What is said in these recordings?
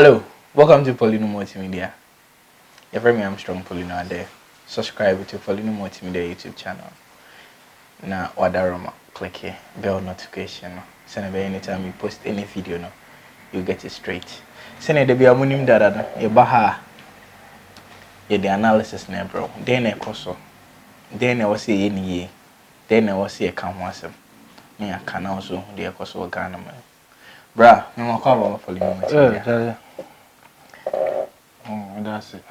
Hello, welcome to Poleeno Multimedia. You're very Armstrong Poleeno out there. Subscribe to Poleeno Multimedia YouTube channel. Now, Wadaroma, click here, bell notification. Send anytime you post any video, no, you get it straight. Send it be a munim dada, a baha, the analysis, ne bro. Then a coso. Then I was say any year. Then I was say a come once. Me a can also, the coso Ghana man. Bra, no call for Poleeno. That's it.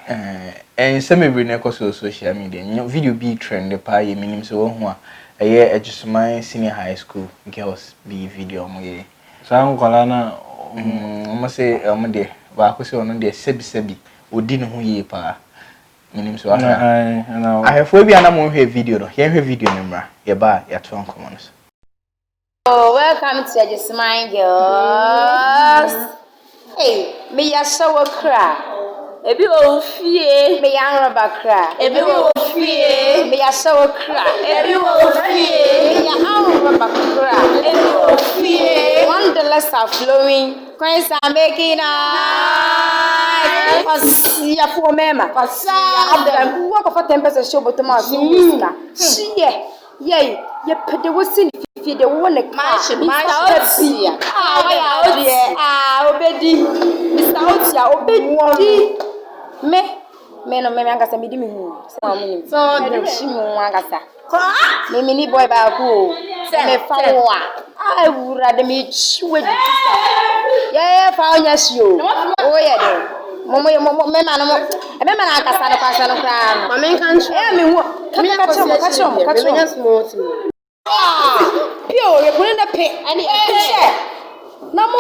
And some may bring a social media. Video be trend the pie meaning so one. A year Ejisuman senior high school girls be video mo. Sam Colana, Must say Monday. But I say on the sebi or didn't who ye pa. Meaning so I have maybe an among her video. Here her video number. Your bar, your 12 commons. Oh, welcome to Ejisuman girls. Hey, me ya show a cry. Ebi wo fie me ya rubber cry. Ebi wo fie me ya show cry. Ebi wo fie me ya rubber cry. Ebi wo fie one the less are flowing. Coins are making us ya for mema. Abdam work for 10% show but tomorrow. See ye put the was in the one obedi Mr. Otia obedi me no me angasa me di me hu so me shimu angasa me mini boy ba ku me fa wo a wura de me chiwe ye fa onya sio o ye de me ma no me ma na angasa no kwasa no kra no me kan chu me hu me ka chom pio ye put in the pit and Namo,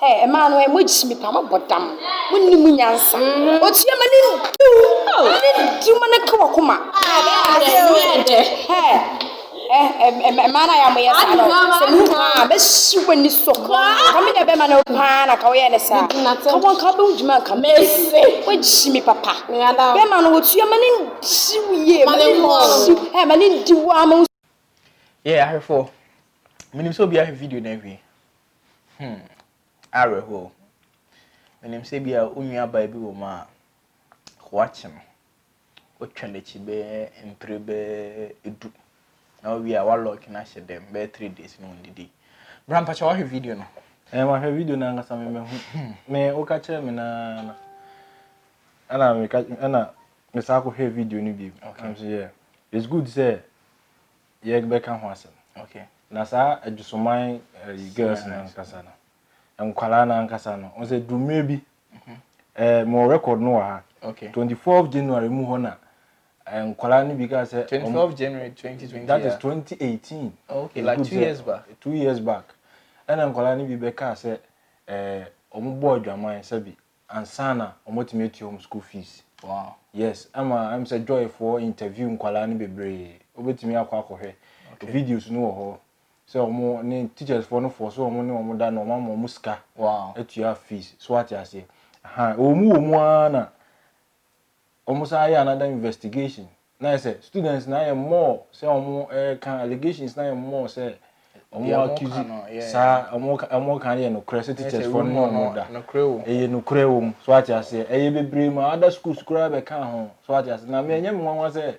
eh, man, when which me come up bottom. When you mean answer, what's your man do? Man, come man, I am a best when you so come in a man of pan, a coyana, come on, come which me papa. Man, what's your man in yeah, I have four. Meaning so be a video never. Arrow. When him say be a unya baby woman watching. What can the chibe and prebe edu. Now we are one lock in Asher them by 3 days no did. Grandpa show her video no. I have video na ngasa me o ka che me na ana me sa ko he video ni bi. Okay. Yeah. It's good say ye be kan ho asem. Okay. Na sa Ejisuman girls na nkasa na enkwala na nkasa no on say do maybe mo record no ha. Okay. 24th January mu ho na enkwala ni bi ka say 24th January 2020. That is 2018. Okay, like 2 years back. 2 years back. And enkwala ni bi be ka say omo boy dwaman say bi ansana omo timeti home school fees. Wow. Yes, I'm say joy for interview enkwala ni bebre obetimi akwa videos no ho. So omo ni teachers for no for so omo ni omo da no omo muska. Wow. Etua fees. So what you say? Omu ana omo say another investigation. Now I say students now more say omo can allegations now more say omo accuse sa omo can no credit teachers for no da. No crew. No crew. So what you say? Bebre ma other schools kura be kan ho. So what you say? Na me nyam wan say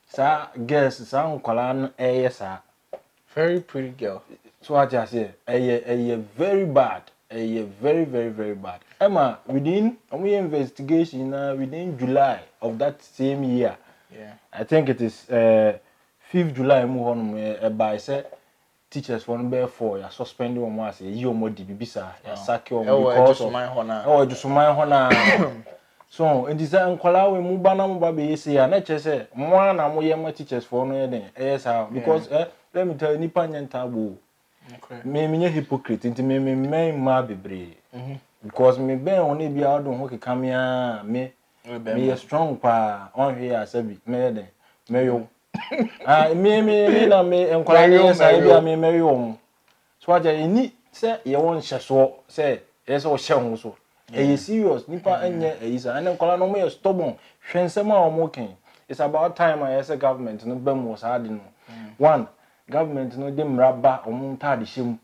sa girls sa nkwala no sa Very pretty girl. so what I say very bad, very bad. Emma within investigation within July of that same year. Yeah. I think it is 5th July mu honum by say teachers for number 4 ya suspend one more say you mo dibisa ya sack you because of Ejisuman hona. So in this nkwala we mu ba na mu ba be yesi ya na che say mo na mo ye teachers for no den because let me tell you nipa nyanta bo okay me hypocrite into me ma bebre because me ben on e bia do ho keka me a me strong pa on here asabi me den me yo me na me nkwala ni say bia me yo so aja ni say ye won hyeso say ye so hye ho so e serious nipa anya isa and nkwala no me stubborn hwensem a omo ken it's about time I say government no bem was hard no one government no dem raba omo ntade hyem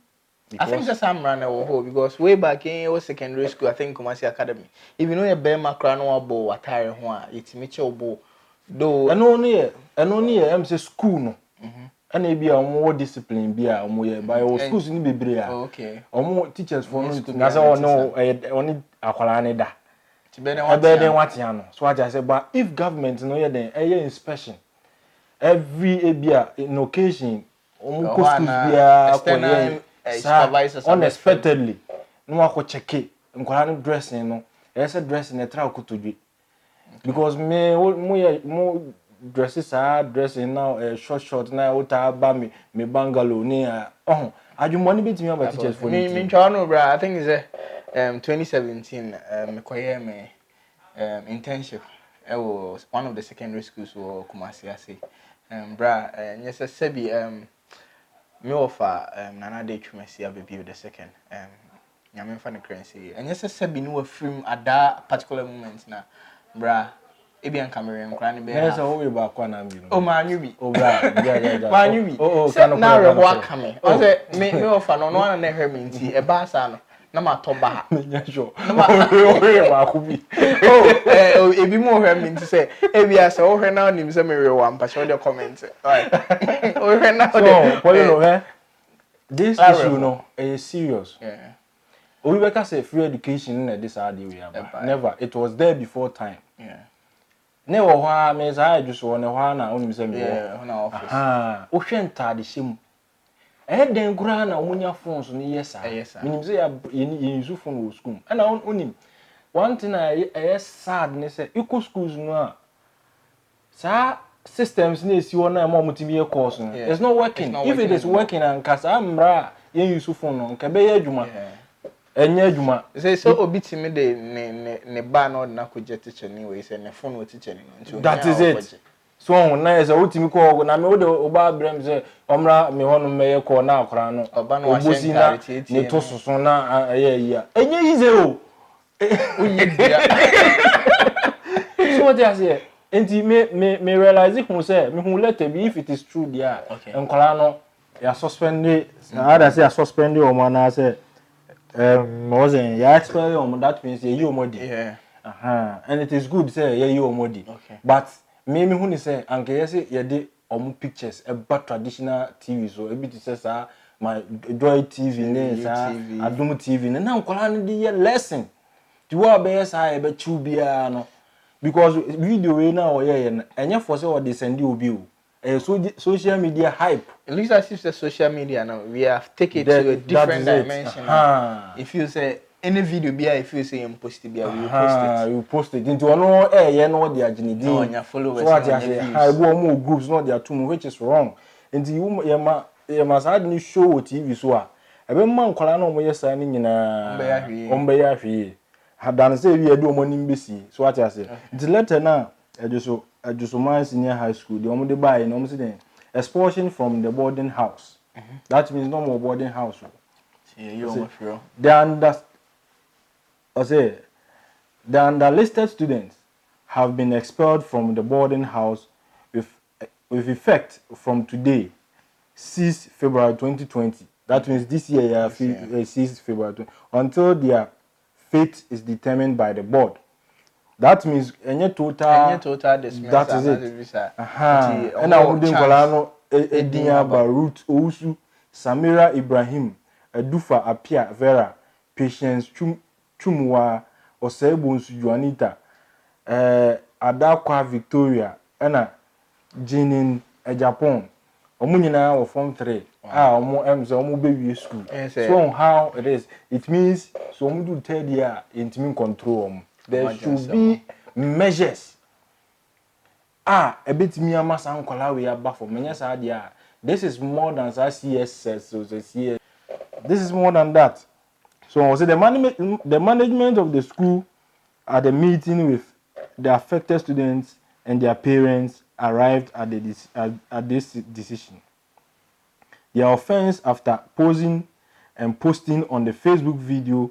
I think that's some run over because way back in was secondary school, I think Kumasi Academy. If you know your bear macrano abo attire one, it's Mitchell Bo. Though and only I'm say school no. And maybe a more discipline be a more by all schools in the Biblia. Okay. Or more teachers for no only Aqualani da. Better what you so I just said, but if government no then a inspection every in occasion unexpectedly no I check it and dressing no dressing a trial could be because me more dresses are dressing now short now uta me bungalow near I do money bit me about teachers for me I think it's a 2017 me internship it was one of the secondary schools or Kumasi ase yes sebi me offer nana de twumasi abebi the second nyame fa ne currency and yes sebi no afrim at that particular moment na bra ebi an camera nkra ne be yes o we ba kwa na bi o ma nyu o bra yeah ma nyu bi na reho aka me o say me offer no no na hwe me nti e ba sa no na ma to ba nya sure na ma o ba ku bi ebi mo hwe me nti say ebi asa o hwe na onim say me re wa mpa show the comment right o hwe na so Poleeno this issue no is serious yeah we better say free education in this area we have never it was there before time yeah never hwa me say just one hwa na onim say me yeah na office o hwe ntade hyem den kura na omunya phones no yes minim say ye use phone wo school and onim one thing I sad ne say eco schools no a sa systems na esi wona ma Multimedia course no it's not working if it is working and kasa amra ye use phone no nka be ye adwuma enye adwuma say so obitimi de ne ba na na ko je teacher ni we say ne phone wo teacher ni that is it so na esa otimi ko na me wo de oba brem say omra me hono me ye ko na akora no oba no ahye nkarity ne to soso na aye enye yize o uye bia so what you say enti me realize who say me who let be if it is true there nkora no ya suspend other say suspend o man na say wasn't ya expire on that means you modi and it is good say you modi but me who ni say anke yes ye de pictures about traditional TV so e bit say sa my Joy TV ne sa Adum TV ne na nkola no de lesson ti wo be sa e be chiu bia no because video we na o ye enye for say o de send obi o social media hype. At least as if the social media now we have taken it to a different dimension. If you say any video be if you say you post it, we post it. You post it into no you know the agenda. No, your followers. So what you say? I go more groups, not their too, which is wrong. And you must have new show TV so. I be man kola no mo yesa ni nyina. Ombe ya hwie. Hadan say we do money mbesi. So what you say? The letter now Ejisuman Senior High School, the only buy in almost expulsion from the boarding house. That means no more boarding house. The underlisted students have been expelled from the boarding house with effect from today, 6 February 2020. That means this year, 6 February 2020, until their fate is determined by the board. That means any total dismissal. That is it. And I wouldn't call Edinya Barut Ousu, Samira Ibrahim, Edufa Apia Vera, Patience Chumwa, Osebons Juanita, Adakwa Victoria, Anna Jinin Japan. Omunina or Form 3. Omo M's Omo baby school. So how it is. It means so do tell ya intimate control. There should be measures. A bit me a mass and we are back for many idea. This is more than CSS. So this is more than that. So the management of the school at the meeting with the affected students and their parents arrived at this decision. The offense after posing and posting on the Facebook video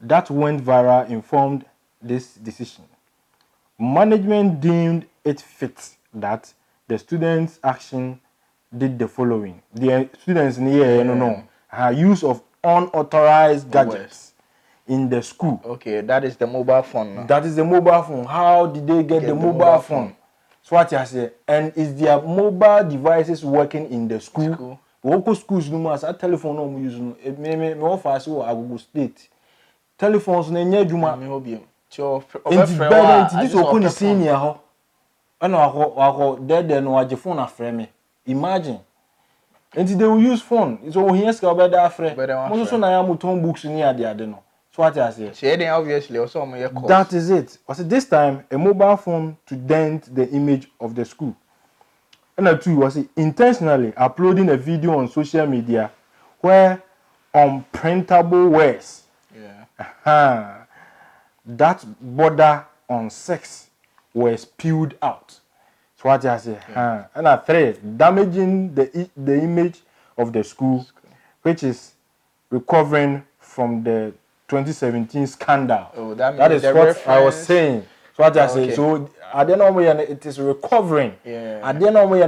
that went viral informed this decision. Management deemed it fit that the students' action did the following. The students use of unauthorized gadgets in the school. Okay, that is the mobile phone. No? That is the mobile phone. How did they get the mobile phone? So what I say, and is their mobile devices working in the school? Local schools no more. Telephone no use no. Me offer so Agogo State. Telephones no nye juma. It's better. This open senior ho. Ano ako there no age phone afre me. Imagine. And they will use phone. So here ska better afre. Most so na ya muton books ni ade no. So what I say? So then obviously also my course. That is it. I said this time a mobile phone to dent the image of the school. And the two was intentionally uploading a video on social media where unprintable words that border on sex were spewed out. So what I say? And a third, damaging the image of the school, which is recovering from the 2017 scandal. Oh, that is what reference. I was saying. So what I say. So I don't know where it is recovering. I don't know where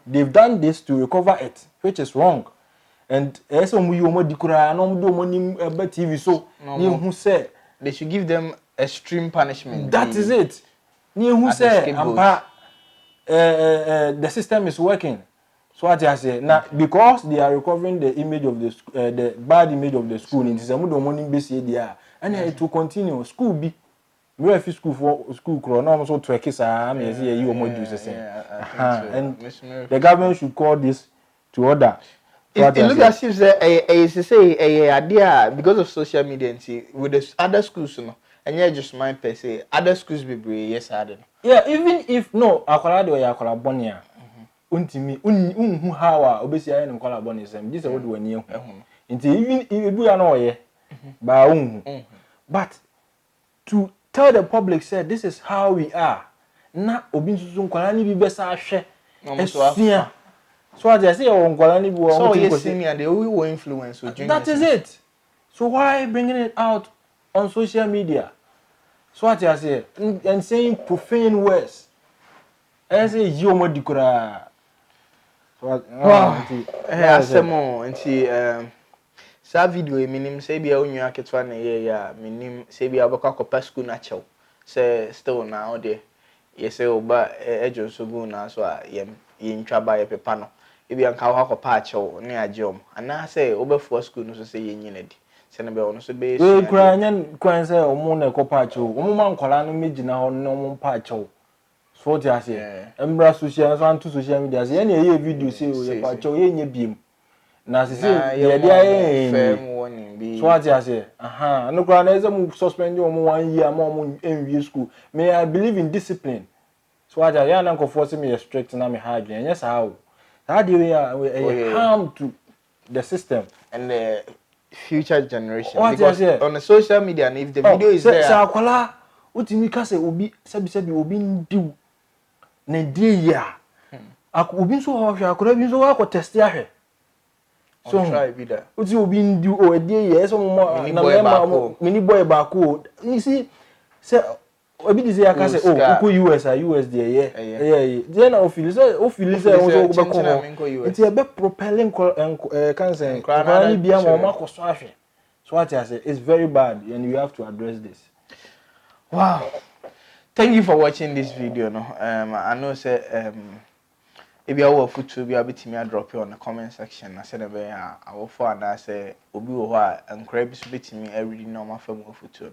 they've done this to recover it, which is wrong. And as TV so who said they should give them extreme punishment. That is it. Who said the system is working. So what I say now, because they are recovering the image of the bad image of the school, it is a good money base there, and it will continue. School be we have school for school chrono so to kiss and the government should call this to order. So it looks as if say idea because of social media and see with the other schools, you know, and yeah, just mind per se other schools be yes, I don't. Yeah, even if no, akwala do ya akwala bonia. Untimi unhu hawa obesi aye nkwala boni sem this what we hu nti even ebu ya no ye ba unhu but to tell the public said this is how we are na obi nsusu nkwala ni bi besa ahwe esia so as I say nkwala ni bi wo so yes senior they will influence with that is it. So why bringing it out on social media? So what I say and saying profane words as a yomo dikura. Asemo nti sa video minim say bia onyu aketwa na ye ya minim say bia obekwa kopa school na chew say still now there ye say oba ejo so go na so a ye ntwa ba ye pepa no e bia nka ho kopa chew na agiom ana say obefo school no so say ye nyina di say na be ono so be e kura nya kwan say omo na kopa chew omo man kwala no megina ho no omo pa chew. So what I say, embra social so anto social media say any ye video say o ye pa cho ye nya biem na say ye dia so what I say no kra na ezem suspend you 1 year ma mo enwie school may I believe in discipline. So what I ya na nko force me strict na me hard nya sa how that dey harm to the system and the future generation because on the social media and if the video is there sa akwala utimi ka say obi sabi obi ndiw na die ya obi so ho hwe akora bi so wa test ahwe so try be that uti obi ndi o die ya so mo na mini boy back o you see say obi di say aka say ko US there yeah then ofili say o so go back home it e be propelling cancer kwani bia mo makoso ahwe. So what I say it's very bad and you have to address this. Wow. Thank you for watching this video. No, I know say if you have photo, be able to drop it on the comment section. I said I will for and I say obi wo ha encourage to me every normal film photo.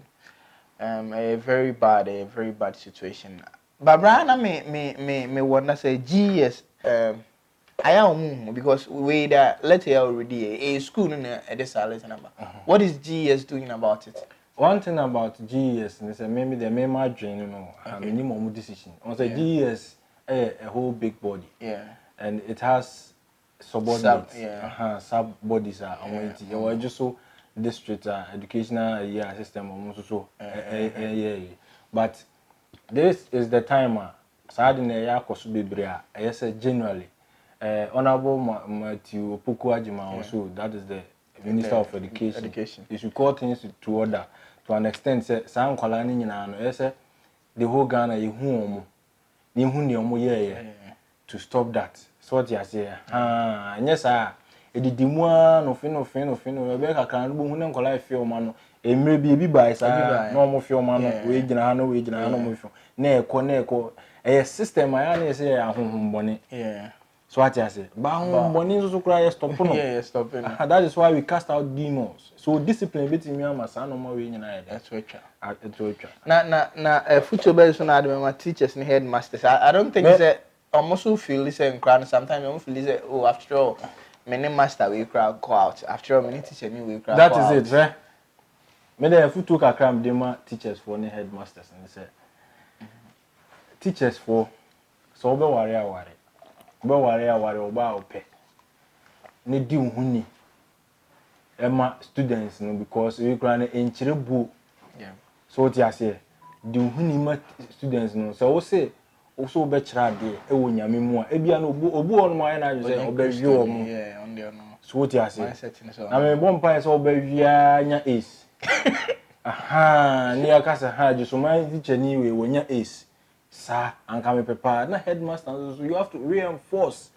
A very bad situation. But Brian, me wonder say GS I am because we that let's say already a school in this number. What is GS doing about it? One thing about GES is maybe the main margin, you know, minimum decision. On the GES, a whole big body, and it has subordinates, sub bodies are on it. You are just so district educational system almost so, but this is the timer. Sadine ya kosu bebrea. I say generally, Honorable Matthew Pukuajima also. That is the Minister of Education. You should call things to order. To an extent, say, San Kwalani nyina no, say, the whole Ghana, you to stop that. So what you say, and yes, edidi mu a no fe e be kakra no bo hu ne nkola e feel ma no emre bi bai sa no mo feel ma no we gina ha no mo feel na eko e system aya na say ahonhom bone so what you say ba ahonhom bone so kura stop no stop no that is why we cast out demons so discipline bit me am sa no mo we nyina ya that's what na future be so na my teachers and headmasters I don't think say almost feel this and cry sometimes you feel say oh after all many master we cry go out after all many teacher me we cry that is it right me dey future kakra me dey ma teachers for ne headmasters and say teachers for so be ware oba ope ne di uhuni ema students no because we cry na enchire bu so what you say di uhuni ma students no so we say also be kira de e wo nyame mu a e bia no obu on ma na say obawie o mu on there no so what you say na me bon pa say obawia nya ace aha ni akasa ha Ejisuman teacher ni we wonya ace sa anka me pepa na headmaster so you have to reinforce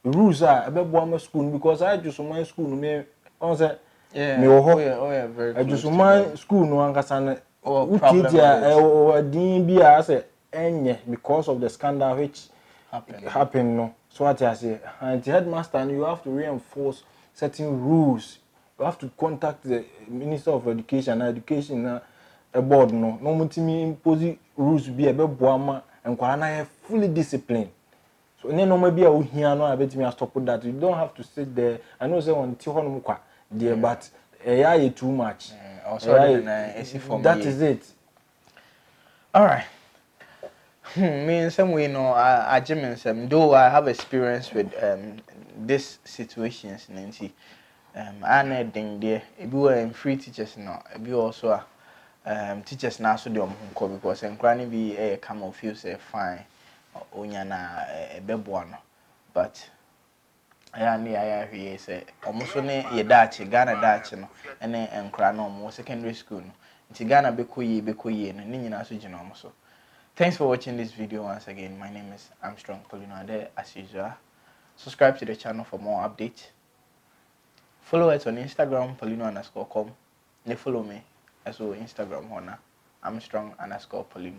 rules are abebo am school because Ejisuman school no me on say me wo ho very Ejisuman school no ankasa na uti din bia say enye because of the scandal which happened no so what I say and the headmaster and you have to reinforce certain rules. You have to contact the Minister of Education a board no mutimi impose rules be a boama and kwana fully disciplined. So no maybe a here no abetimi stop that. You don't have to sit there. I know say on tihon mukwa there but too much. That is it. All right. Me in some way no I though I have experience with this situations nancy I ding there if you were free teachers now if you also teachers now so they because and granny be a come of you say fine onya na bebo no but I hear say almost ne ye dachi Ghana dachi no ene enkra no mo secondary school no nti Ghana bekoye no ni nyina so gina mo so. Thanks for watching this video once again. My name is Armstrong Poleeno there as usual. Subscribe to the channel for more updates. Follow us on Instagram Poleeno_com. Follow me as well Instagram Armstrong_Poleeno_.